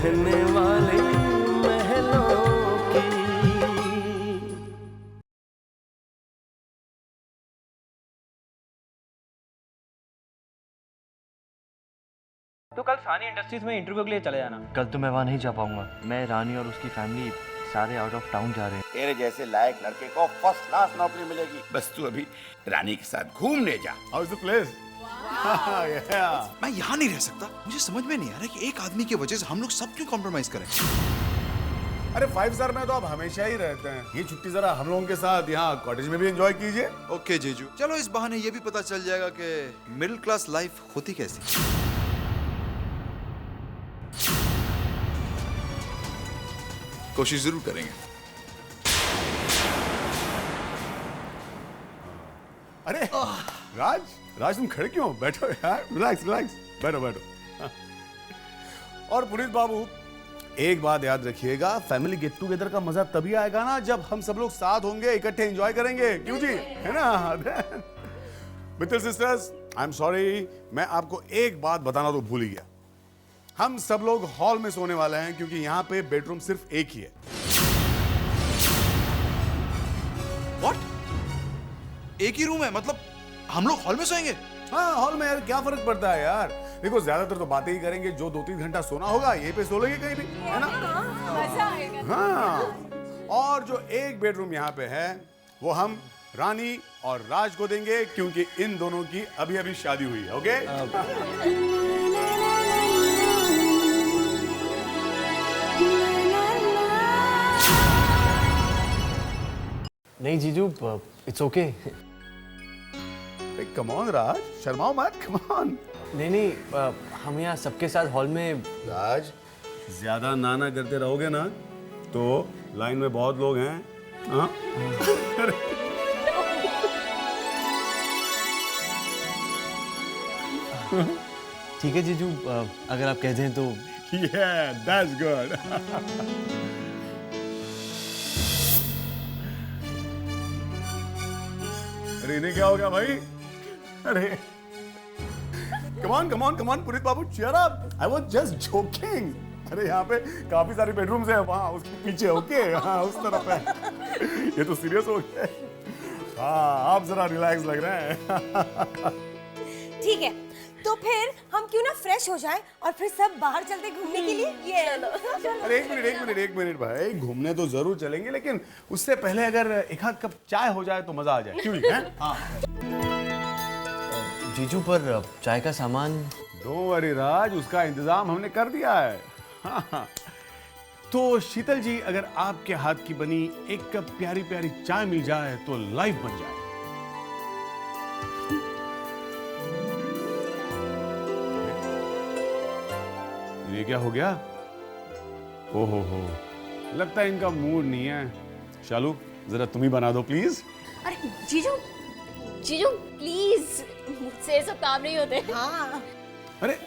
रहने वाले महलों की। तो कल सानी इंडस्ट्रीज में इंटरव्यू के लिए चले जाना। कल तो मैं वहाँ नहीं जा पाऊंगा। मैं, रानी और उसकी फैमिली सारे आउट ऑफ टाउन जा रहे हैं। तेरे जैसे लायक लड़के को फर्स्ट क्लास नौकरी मिलेगी। बस तू अभी रानी के साथ घूमने जा। How is the place? मैं यहाँ नहीं रह सकता। मुझे समझ में नहीं आ रहा कि एक आदमी की वजह से हम लोग सब क्यों कॉम्प्रोमाइज करें। अरे 5 स्टार में तो आप हमेशा ही रहते हैं। ये छुट्टी जरा हम लोगों के साथ यहाँ कॉटेज में भी एंजॉय कीजिए। ओके जीजू, चलो इस बहाने ये भी पता चल जाएगा कि मिडिल क्लास लाइफ होती कैसी। कोशिश जरूर करेंगे। अरे राज तुम खड़े क्यों? बैठो यार, रिलैक्स बैठो। और पुनीत बाबू, एक बात याद रखिएगा, फैमिली गेट टुगेदर का मजा तभी आएगा ना जब हम सब लोग साथ होंगे, इकट्ठे एंजॉय करेंगे। क्यों जी, है ना? Mittal sisters, I am sorry, मैं आपको एक बात बताना तो भूल ही गया। हम सब लोग हॉल में सोने वाले हैं क्योंकि यहाँ पे बेडरूम सिर्फ एक ही है। What? एक ही रूम है? मतलब हम लोग हॉल में सोएंगे? हाँ, हॉल में यार क्या फर्क पड़ता है यार। देखो ज्यादातर तो बातें ही करेंगे, जो 2-3 घंटा सोना होगा यहीं पे सो लेंगे कहीं भी, है ना? मजा आएगा। हाँ, और जो एक बेडरूम यहाँ पे है वो हम रानी और राज को देंगे क्योंकि इन दोनों की अभी अभी शादी हुई है। ओके? नहीं जीजू, इट्स ओके। कम ऑन राज, शर्माओ मत, कम ऑन। नहीं, हम यहाँ सबके साथ हॉल में। राज, ज्यादा नाना करते रहोगे ना तो लाइन में बहुत लोग हैं। हाँ? ठीक है जीजू, अगर आप कह दें तो। Yeah, that's good. अरे इन्हें क्या हो गया भाई? अरे come on, Puneet Babu, cheer up. I was just joking. अरे यहाँ पे काफी सारी बेडरूम्स हैं, वहाँ उसके पीछे। ओके, हाँ उस तरफ है। ये तो सीरियस हो गया। हाँ, आप जरा रिलैक्स लग रहे हैं। ठीक है, तो फिर हम क्यों ना फ्रेश हो जाएं और फिर सब बाहर चलते घूमने के लिए। ये अरे एक मिनट भाई, घूमने तो जरूर चलेंगे, लेकिन उससे पहले अगर एक आध कप चाय हो जाए तो मजा आ जाए। क्यों है? हाँ। जीजू, पर चाय का सामान। डोंट वरी राज, उसका इंतजाम हमने कर दिया है। हाँ। तो शीतल जी, अगर आपके हाथ की बनी एक कप प्यारी प्यारी चाय मिल जाए तो लाइफ बन जाए। ये क्या हो गया? ओहो हो, लगता है इनका मूड नहीं है। शालू, जरा तुम ही बना दो प्लीज। अरे जीजू प्लीज, मुझसे ये सब काम नहीं होते। हाँ। अरे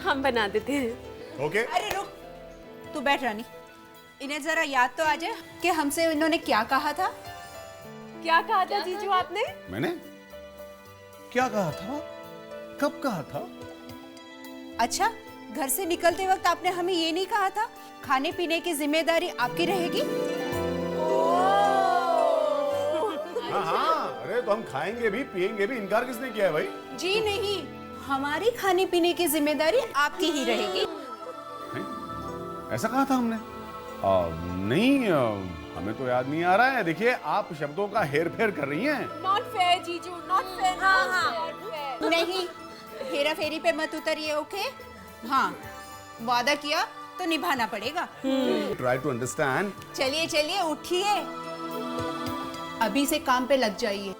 हम बना देते हैं। ओके। अरे रुक, तू बैठ रानी। इन्हें जरा याद तो आ जाए कि हमसे इन्होंने क्या कहा था। क्या कहा था जीजू आपने? मैंने क्या कहा था? कब कहा था? अच्छा, घर से निकलते वक्त आपने हमें ये नहीं कहा था खाने पीने की जिम्मेदारी आपकी रहेगी? हाँ, अरे तो हम खाएंगे भी पिएंगे भी, इनकार किसने किया है भाई? जी नहीं, हमारी खाने पीने की जिम्मेदारी आपकी ही रहेगी। ऐसा कहा था हमने? नहीं, हमें तो याद नहीं आ रहा है। देखिए, आप शब्दों का हेर फेर कर रही हैं। नॉट फेयर जीजू, नॉट फेयर। हाँ। नहीं, हेरा फेरी पे मत उतरिए। ओके? हाँ, वादा किया तो निभाना पड़ेगा। Try to understand. चलिए उठिए, अभी से काम पे लग जाइए।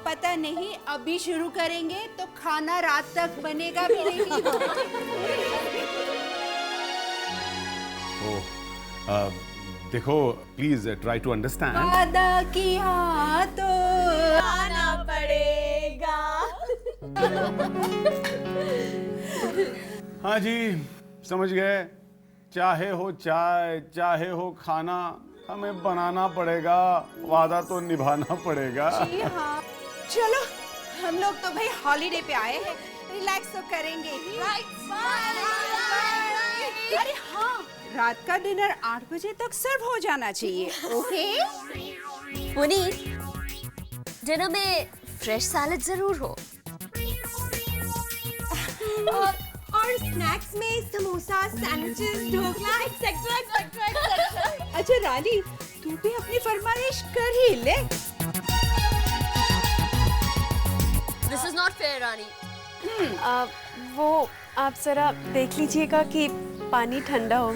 पता नहीं अभी शुरू करेंगे तो खाना रात तक बनेगा भी नहीं। देखो प्लीज ट्राई टू अंडरस्टैंड। वादा किया तो आना पड़ेगा। हाँ जी, समझ गए। चाहे हो चाय, चाहे हो खाना, हमें बनाना पड़ेगा, वादा तो निभाना पड़ेगा। जी हाँ, चलो हम लोग तो भाई हॉलीडे पे आए हैं, रिलैक्स तो करेंगे ही। Right, bye. रात का डिनर 8 बजे तक सर्व हो जाना चाहिए। ओके पुनीत, डिनर में फ्रेश सैलेड जरूर हो। और स्नैक्स में samosa, sandwiches, dhokla, etcetera etcetera etcetera. अच्छा रानी, तू भी अपनी फरमाइश कर ही ले। दिस इज नॉट फेयर रानी। वो आप जरा देख लीजिएगा कि पानी ठंडा हो।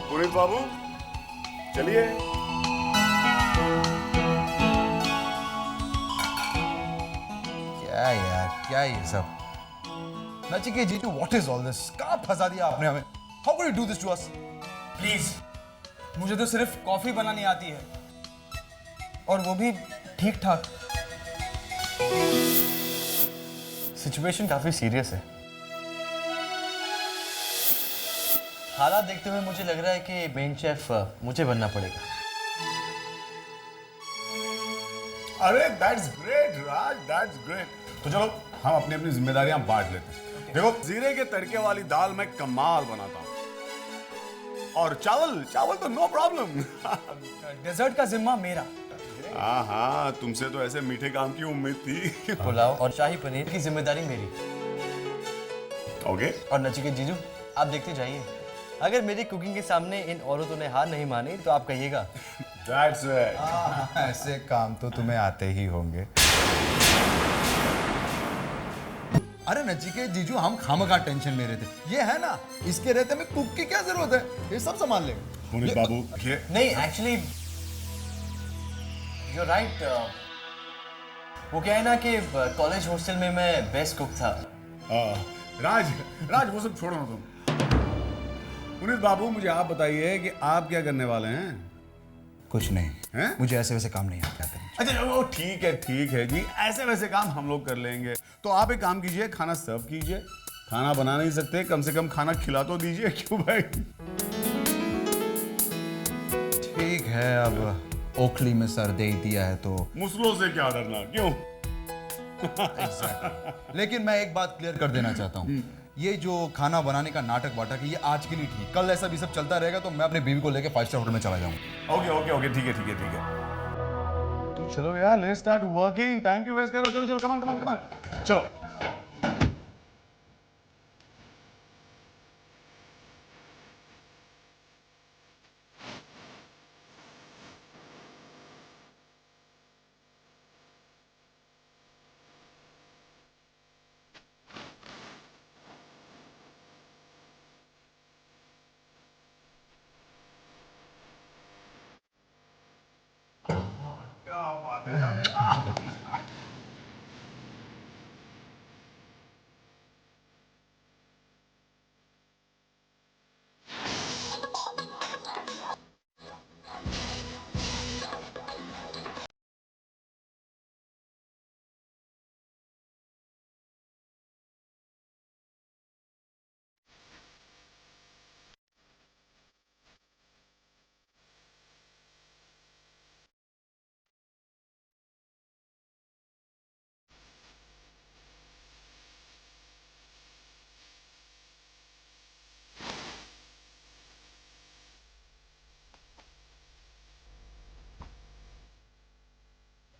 पुनीत बाबू, चलिए। क्या यार, क्या ये सब? नचिकेत जीजू, व्हाट इज ऑल दिस? कहाँ फंसा दिया आपने हमें? How could you do this to us? Please, मुझे तो सिर्फ कॉफी बनानी आती है, और वो भी ठीक ठाक। सिचुएशन काफ़ी सीरियस है। हालात देखते हुए मुझे लग रहा है कि मेन शेफ मुझे बनना पड़ेगा। अरे that's great Raj, that's great. तो चलो हम अपनी अपनी जिम्मेदारियां बांट लेते हैं। देखो, जीरे के तड़के वाली दाल मैं कमाल बनाता हूँ, और चावल चावल तो नो प्रॉब्लम। डेजर्ट का जिम्मा मेरा। हाँ, तुमसे तो ऐसे मीठे काम की उम्मीद थी। पुलाव और शाही पनीर की जिम्मेदारी मेरी। ओके। और नचिकेत जीजू, आप देखते जाइए, अगर मेरी कुकिंग के सामने इन औरतों ने हार नहीं मानी तो आप कहिएगा। That's right. ऐसे काम तो तुम्हें आते ही होंगे। अरे नचिकेत जीजू, हम खामखा टेंशन ले रहे थे। ये है ना, इसके रहते में कुक की क्या जरूरत है? ये सब संभाल लेंगे। पुनीत बाबू, ये नहीं, एक्चुअली यू आर राइट। वो क्या है ना कि कॉलेज हॉस्टल में मैं बेस्ट कुक था। राज राज, वो सब छोड़ो ना तुम। पुनीत बाबू, मुझे आप बताइए कि आप क्या करने वाले हैं? कुछ नहीं हैं? मुझे ऐसे वैसे काम नहीं आता है। अच्छा, वो ठीक है जी, ऐसे वैसे काम हम लोग कर लेंगे। तो आप एक काम कीजिए, खाना सर्व कीजिए। खाना बना नहीं सकते, कम से कम खाना खिला तो दीजिए। क्यों भाई? ठीक है, अब ओखली में सर दे दिया है तो। मुसलों से क्या डरना, क्यों? लेकिन मैं एक बात क्लियर कर देना चाहता हूँ, ये जो खाना बनाने का नाटक वाटक है, ये आज के लिए ठीक। कल ऐसा भी सब चलता रहेगा तो मैं अपनी बीवी को लेकर 5 स्टार होटल में चला जाऊंगा। ओके, ठीक है। तो चलो यार, लेट्स स्टार्ट वर्किंग। टाइम क्यों वेस्ट करो? चलो, कम ऑन। चलो।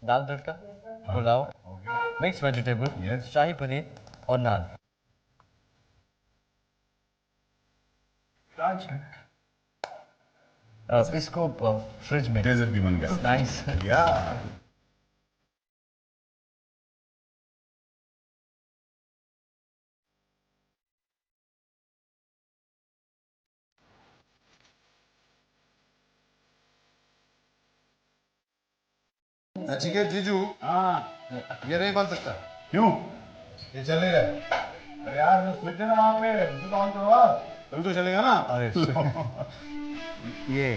दाल तड़का, पुलाव, मिक्स वेजिटेबल, शाही पनीर और नान। इसको फ्रिज में। डेजर्ट भी बन गया। नाइस। या नचिकेत जीजू, ये नहीं बन सकता। क्यों? ये चल नहीं रहा। अरे यार, स्विच है ना वहाँ पे, तो ऑन करो, तभी तो चलेगा ना। अरे ये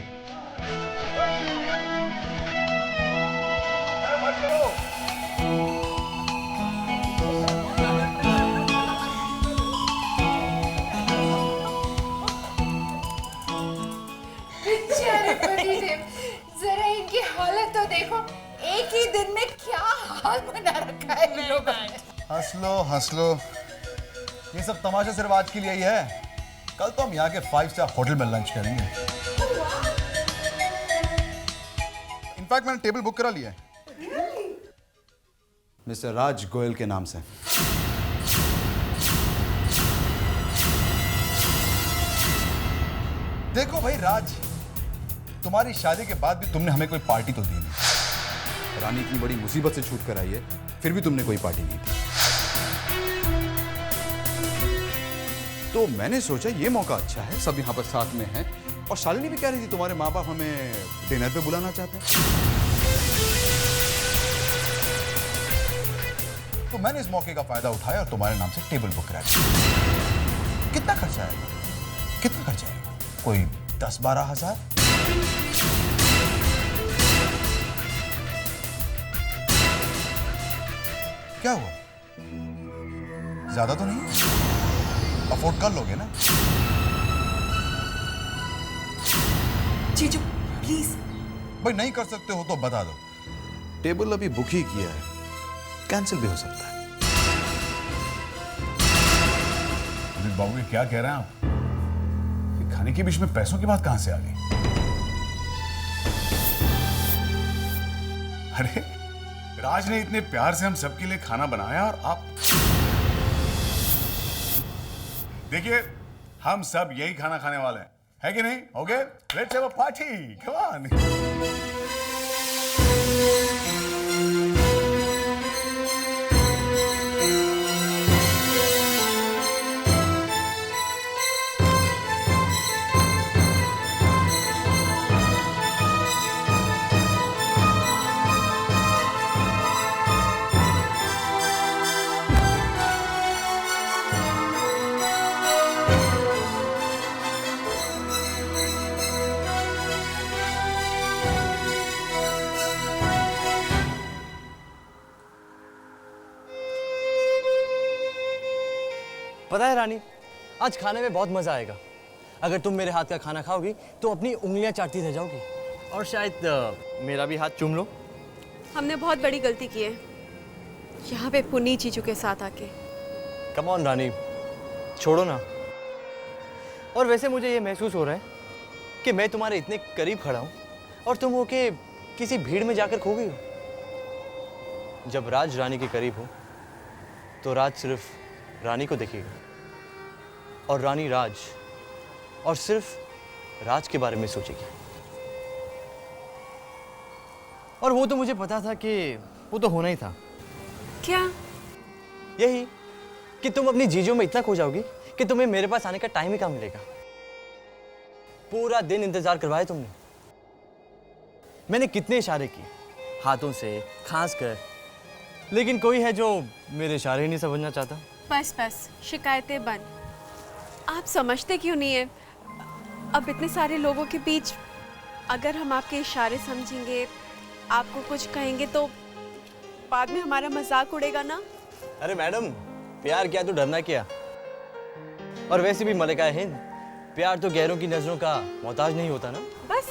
हंस लो। ये सब तमाशा सिर्फ आज के लिए ही है। कल तो हम यहाँ के 5 स्टार होटल में लंच करेंगे। इनफैक्ट मैंने टेबल बुक करा लिया है मिस्टर राज गोयल के नाम से। देखो भाई राज, तुम्हारी शादी के बाद भी तुमने हमें कोई पार्टी तो दी नहीं। रानी इतनी बड़ी मुसीबत से छूट कर आई है, फिर भी तुमने कोई पार्टी नहीं दी। तो मैंने सोचा ये मौका अच्छा है, सब यहाँ पर साथ में हैं। और शालिनी भी कह रही थी तुम्हारे माँ बाप हमें डिनर पे बुलाना चाहते हैं। तो मैंने इस मौके का फायदा उठाया और तुम्हारे नाम से टेबल बुक करा दी। कितना खर्चा आएगा? कितना खर्चा आएगा? कोई 10-12 हजार? क्या हुआ? ज्यादा तो नहीं? अफोर्ड कर लोगे ना? जीजू प्लीज। भाई नहीं कर सकते हो तो बता दो। टेबल अभी बुक ही किया है, कैंसिल भी हो सकता है। अमित बाबू ये क्या कह रहे हैं आप? ये खाने के बीच में पैसों की बात कहां से आ गई? अरे राज ने इतने प्यार से हम सबके लिए खाना बनाया और आप देखिए, हम सब यही खाना खाने वाले हैं, है कि नहीं? Okay, let's have a party, come on. पता है रानी, आज खाने में बहुत मजा आएगा। अगर तुम मेरे हाथ का खाना खाओगी तो अपनी उंगलियां चाटती रह जाओगी और शायद मेरा भी हाथ चूम लो। हमने बहुत बड़ी गलती की है यहाँ पे पुनी जीजू के साथ आके। कम ऑन रानी, छोड़ो ना। और वैसे मुझे ये महसूस हो रहा है कि मैं तुम्हारे इतने करीब खड़ा हूँ और तुम हो के किसी भीड़ में जाकर खो गई हो। जब राज रानी के करीब हो तो राज सिर्फ रानी को देखेगा और रानी राज, और सिर्फ राज के बारे में सोचेगी। और वो तो मुझे पता था कि वो तो होना ही था। क्या? यही कि तुम अपनी जीजों में इतना खो जाओगी कि तुम्हें मेरे पास आने का टाइम ही कहाँ मिलेगा। पूरा दिन इंतजार करवाया तुमने। मैंने कितने इशारे किए, हाथों से, खांस कर, लेकिन कोई है जो मेरे इशारे ही नहीं समझना चाहता। बस बस, शिकायतें बंद। आप समझते क्यों नहीं है? अब इतने सारे लोगों के बीच अगर हम आपके इशारे समझेंगे, आपको कुछ कहेंगे तो बाद में हमारा मजाक उड़ेगा ना। अरे मैडम, प्यार क्या तो डरना क्या। और वैसे भी मलिका हिंद, प्यार तो गैरों की नजरों का मोहताज नहीं होता ना। बस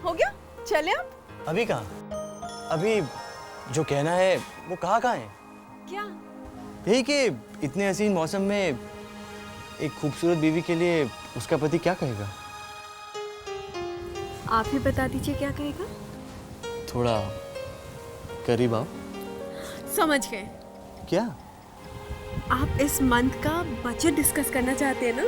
हो गया, चले अब। अभी कहाँ? अभी जो कहना है वो कहाँ है? क्या? यही कि इतने हसीन मौसम में एक खूबसूरत बीवी के लिए उसका पति क्या कहेगा? आप ही बता दीजिए क्या कहेगा। थोड़ा करीब आओ। समझ गए। क्या? आप इस मंथ का बजट डिस्कस करना चाहते हैं ना?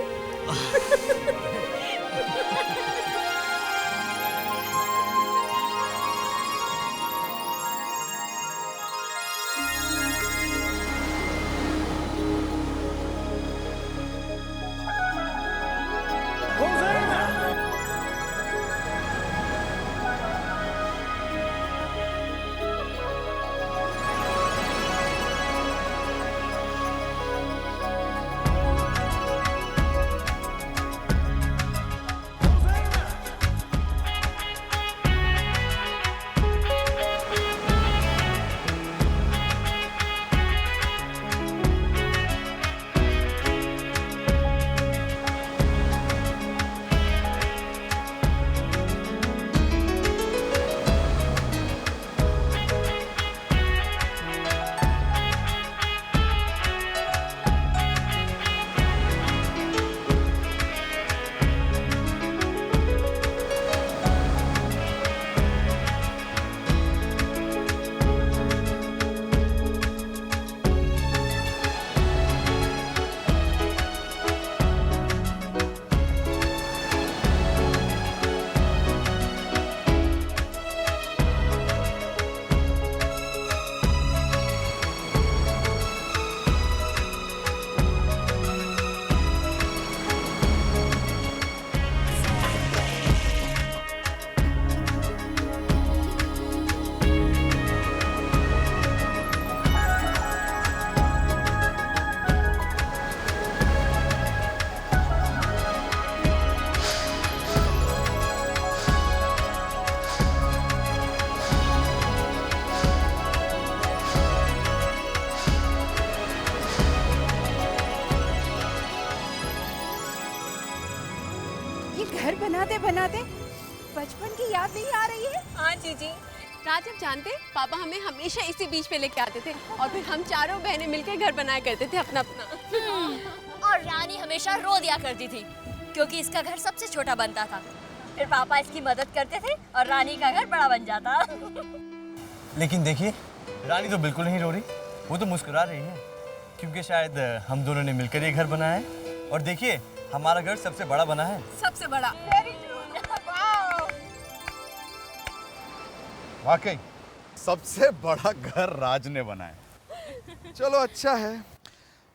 बनाते बनाते बचपन की याद नहीं आ रही है? हाँ जीजी। राज, आप जानते पापा हमें हमेशा इसी बीच पे लेके आते थे और फिर हम चारों बहनें मिलकर घर बनाया करते थे अपना अपना। और रानी हमेशा रो दिया करती थी क्योंकि इसका घर सबसे छोटा बनता था। फिर पापा इसकी मदद करते थे और रानी का घर बड़ा बन जाता। लेकिन देखिए, रानी तो बिल्कुल नहीं रो रही, वो तो मुस्कुरा रही है, क्योंकि शायद हम दोनों ने मिलकर ये घर बनाया है। और देखिए, हमारा घर सबसे बड़ा बना है। सबसे बड़ा। वाकई सबसे बड़ा घर राज ने बनाया। चलो अच्छा है,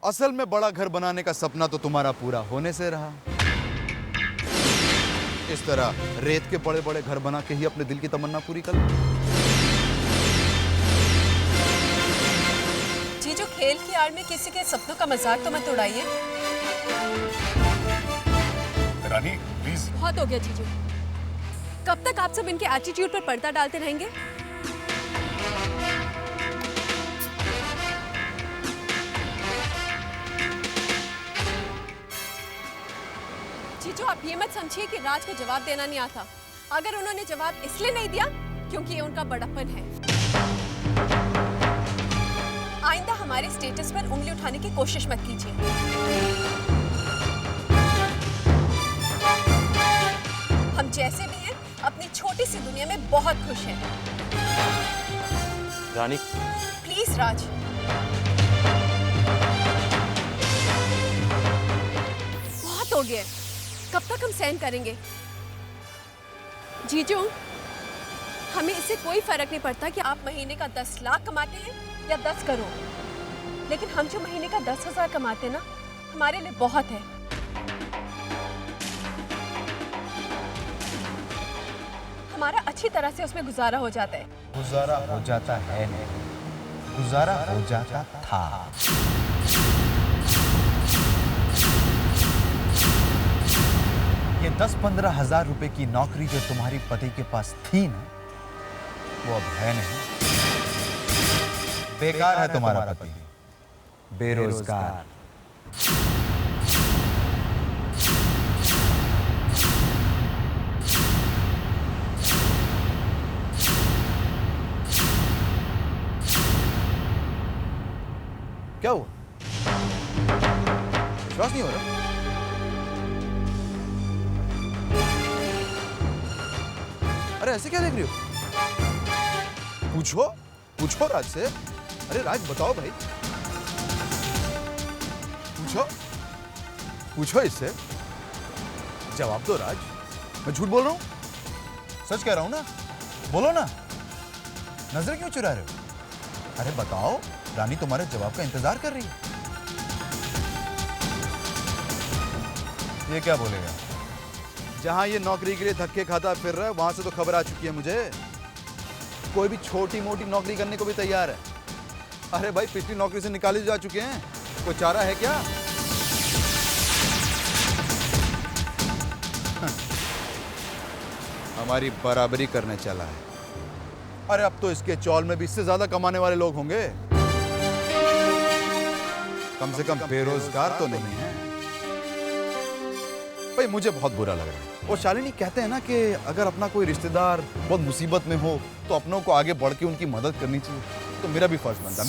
असल में बड़ा घर बनाने का सपना तो तुम्हारा पूरा होने से रहा। इस तरह रेत के बड़े बड़े घर बना के ही अपने दिल की तमन्ना पूरी कर लो। जी, जो खेल की आड़ में किसी के सपनों का मजाक तो मत उड़ाइए। रानी प्लीज। बहुत हो गया जीजू। कब तक आप सब इनके एटीट्यूड पर पर्दा डालते रहेंगे? जीजू, आप ये मत समझिए कि राज को जवाब देना नहीं आता। अगर उन्होंने जवाब इसलिए नहीं दिया क्योंकि ये उनका बड़प्पन है। आइंदा हमारे स्टेटस पर उंगली उठाने की कोशिश मत कीजिए। हम जैसे भी हैं अपनी छोटी सी दुनिया में बहुत खुश हैं। रानी प्लीज राज। बहुत हो गया, कब तक हम सहन करेंगे? जीजू, हमें इससे कोई फर्क नहीं पड़ता कि आप महीने का 10 लाख कमाते हैं या 10 करोड़, लेकिन हम जो महीने का 10,000 कमाते हैं ना, हमारे लिए बहुत है। हमारा अच्छी तरह से उसमें गुजारा हो जाता है। गुजारा हो जाता है नहीं, गुजारा हो जाता था। ये 10-15 हजार रुपए की नौकरी जो तुम्हारी पति के पास थी ना, वो अब है नहीं। बेकार है तुम्हारा पति, बेरोजगार। क्या हुआ? विश्वास नहीं हो रहा? अरे ऐसे क्या देख रही हो? पूछो पूछो राज से। अरे राज बताओ भाई, पूछो पूछो इससे, जवाब दो राज। मैं झूठ बोल रहा हूं? सच कह रहा हूं ना, बोलो ना, नजर क्यों चुरा रहे हो? अरे बताओ, रानी तुम्हारे जवाब का इंतजार कर रही है। ये क्या बोलेगा? जहां ये नौकरी के लिए धक्के खाता फिर रहा है, वहां से तो खबर आ चुकी है मुझे। कोई भी छोटी मोटी नौकरी करने को भी तैयार है। अरे भाई, पिछली नौकरी से निकाले जा चुके हैं, कोई चारा है क्या? हमारी बराबरी करने चला है। अरे अब तो इसके चौल में भी इससे ज्यादा कमाने वाले लोग होंगे। कम से कम बेरोजगार तो नहीं है। भाई मुझे बहुत बुरा लग रहा है। वो शालिनी कहते हैं ना कि अगर अपना कोई रिश्तेदार बहुत मुसीबत में हो तो अपनों को आगे बढ़ के उनकी मदद करनी चाहिए। तो मेरा भी फर्ज बनता,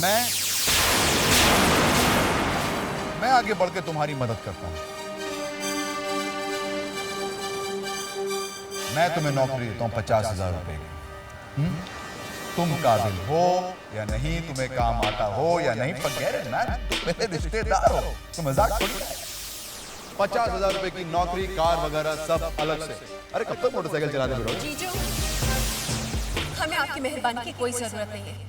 मैं आगे बढ़ के तुम्हारी मदद करता हूं। मैं तुम्हें नौकरी देता हूं 50,000 रुपए की। तुम काबिल हो या नहीं, तुम्हें काम आता हो या नहीं, पर तुम मेरे रिश्तेदार हो, तो मजाक थोड़ी है। 50,000 रुपए की नौकरी, कार वगैरह सब अलग से। अरे कब तक मोटरसाइकिल चलाते फिरोगे? जीजू, हमें आपकी मेहरबानी की कोई जरूरत नहीं है।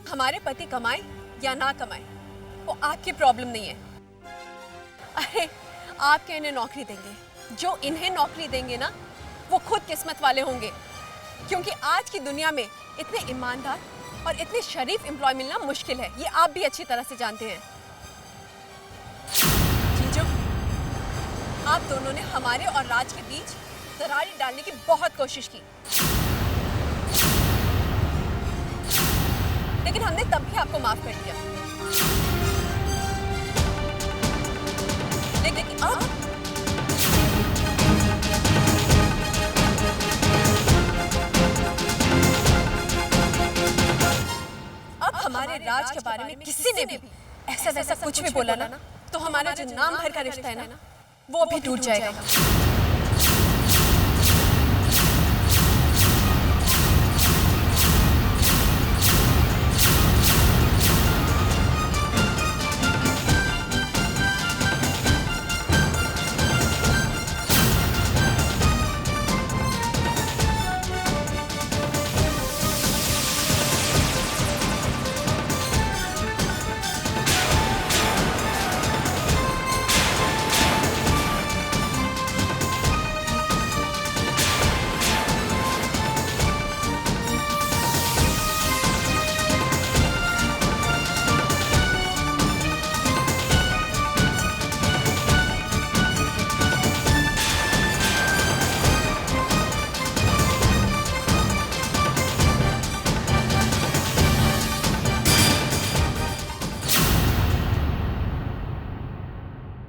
हमारे पति कमाए या ना कमाए, वो आपकी प्रॉब्लम नहीं है। अरे आप क्या इन्हें नौकरी देंगे? जो इन्हें नौकरी देंगे ना, वो खुद किस्मत वाले होंगे, क्योंकि आज की दुनिया में इतने ईमानदार और इतने शरीफ एम्प्लॉय मिलना मुश्किल है, ये आप भी अच्छी तरह से जानते हैं। जीजू, आप दोनों ने हमारे और राज के बीच दरारें डालने की बहुत कोशिश की, लेकिन हमने तब भी आपको माफ कर दिया। लेकिन अब हमारे राज के बारे में किसी ने भी ऐसा वैसा कुछ भी बोला ना, तो हमारा जो नाम भर का रिश्ता है ना, वो भी टूट जाएगा।